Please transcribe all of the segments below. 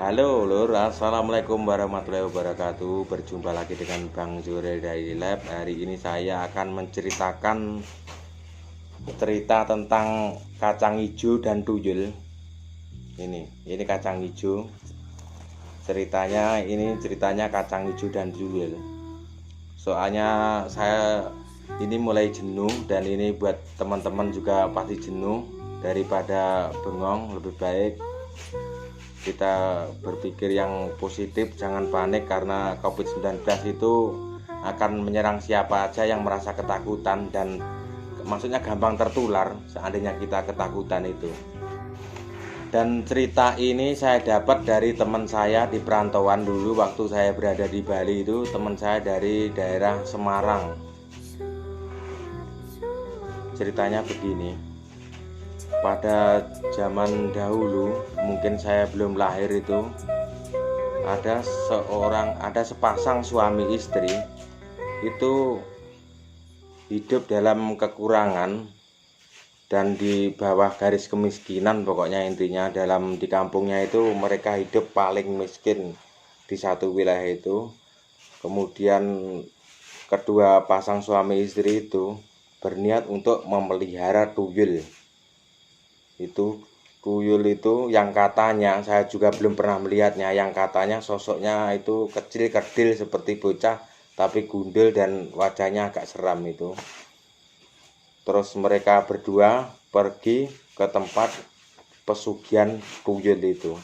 Halo Lur, Assalamualaikum warahmatullahi wabarakatuh. Berjumpa lagi dengan Bang Zurel dari Lab. Hari ini saya akan menceritakan cerita tentang kacang hijau dan tuyul. Ini kacang hijau. Ceritanya kacang hijau dan tuyul. Soalnya saya ini mulai jenuh, dan ini buat teman-teman juga pasti jenuh. Daripada bengong, lebih baik kita berpikir yang positif, jangan panik, karena COVID-19 itu akan menyerang siapa aja yang merasa ketakutan, dan maksudnya gampang tertular seandainya kita ketakutan itu. Dan cerita ini saya dapat dari teman saya di perantauan dulu waktu saya berada di Bali. Itu teman saya dari daerah Semarang. Ceritanya begini. Pada zaman dahulu, mungkin saya belum lahir, itu ada sepasang suami istri itu hidup dalam kekurangan dan di bawah garis kemiskinan. Pokoknya intinya di kampungnya itu mereka hidup paling miskin di satu wilayah itu. Kemudian kedua pasang suami istri itu berniat untuk memelihara tuyul. Tuyul itu yang katanya, saya juga belum pernah melihatnya, yang katanya sosoknya itu kecil kerdil seperti bocah, tapi gundul dan wajahnya agak seram itu. Terus mereka berdua pergi ke tempat pesugihan tuyul itu.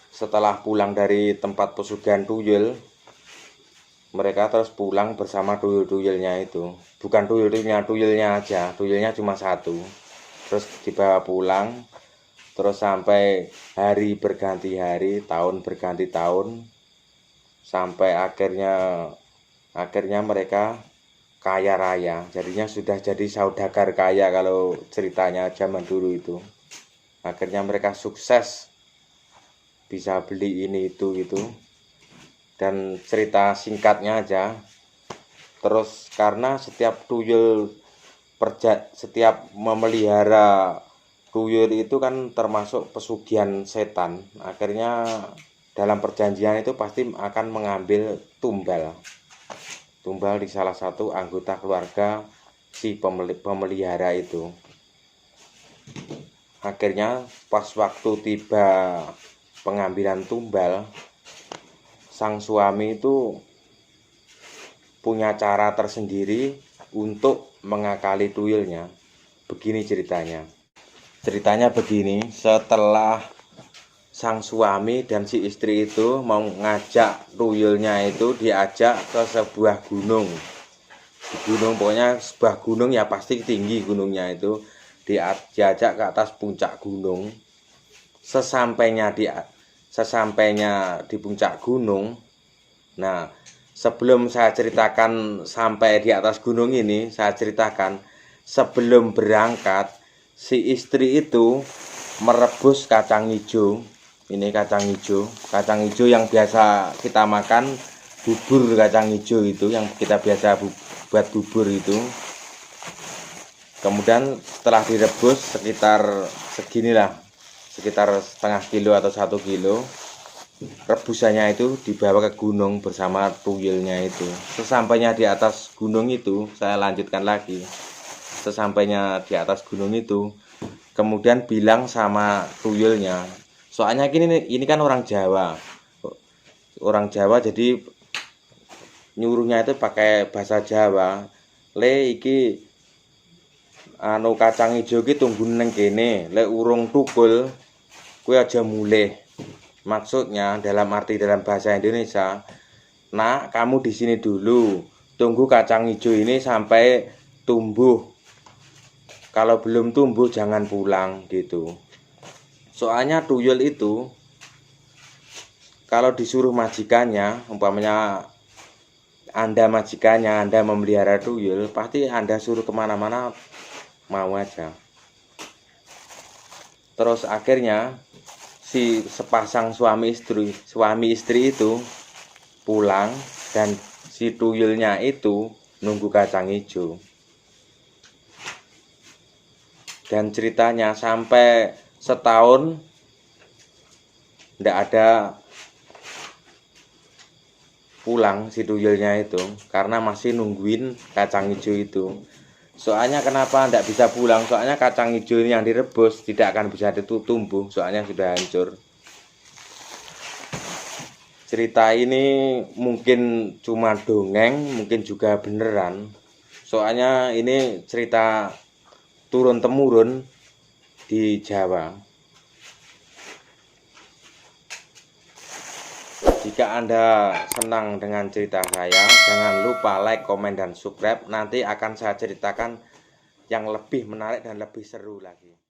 Setelah pulang dari tempat pesugihan tuyul, mereka terus pulang bersama tuyul-tuyulnya itu. Bukan tuyulnya aja, tuyulnya cuma satu. Terus dibawa pulang, terus sampai hari berganti hari, tahun berganti tahun, sampai akhirnya mereka kaya raya. Jadinya sudah jadi saudagar kaya kalau ceritanya zaman dulu itu. Akhirnya mereka sukses, bisa beli ini itu gitu. Dan cerita singkatnya aja, terus karena setiap memelihara tuyul itu kan termasuk pesugihan setan. Akhirnya dalam perjanjian itu pasti akan mengambil tumbal di salah satu anggota keluarga si pemelihara itu. Akhirnya pas waktu tiba pengambilan tumbal, sang suami itu punya cara tersendiri untuk mengakali tuyulnya. Begini ceritanya begini. Setelah sang suami dan si istri itu mau ngajak tuyulnya itu, diajak ke sebuah gunung. Pokoknya sebuah gunung, ya pasti tinggi gunungnya itu. Diajak ke atas puncak gunung. Sesampainya di puncak gunung, nah, sebelum saya ceritakan sampai di atas gunung ini, saya ceritakan sebelum berangkat si istri itu merebus kacang hijau. Ini kacang hijau yang biasa kita makan, bubur kacang hijau itu yang kita biasa buat bubur itu. Kemudian setelah direbus sekitar seginilah, sekitar setengah kilo atau 1 kilo, rebusannya itu dibawa ke gunung bersama tuyulnya itu. Sesampainya di atas gunung itu, saya lanjutkan lagi. Sesampainya di atas gunung itu, kemudian bilang sama tuyulnya. Soalnya ini kan orang Jawa. Jadi nyuruhnya itu pakai bahasa Jawa. Le iki kacang hijau ki tunggu neng kene, le urung tukul kowe aja mulih. Maksudnya dalam bahasa Indonesia, nak, kamu di sini dulu, tunggu kacang hijau ini sampai tumbuh. Kalau belum tumbuh jangan pulang gitu. Soalnya tuyul itu kalau disuruh majikannya, umpamanya Anda majikannya, Anda memelihara tuyul, pasti Anda suruh kemana-mana mau aja. Terus akhirnya si sepasang suami istri itu pulang, dan si tuyulnya itu nunggu kacang hijau. Dan ceritanya sampai setahun ndak ada pulang si tuyulnya itu, karena masih nungguin kacang hijau itu. Soalnya kenapa ndak bisa pulang? Soalnya kacang hijau ini yang direbus tidak akan bisa tumbuh, soalnya sudah hancur. Cerita ini mungkin cuma dongeng, mungkin juga beneran. Soalnya ini cerita turun-temurun di Jawa. Jika Anda senang dengan cerita saya, jangan lupa like, komen, dan subscribe. Nanti akan saya ceritakan yang lebih menarik dan lebih seru lagi.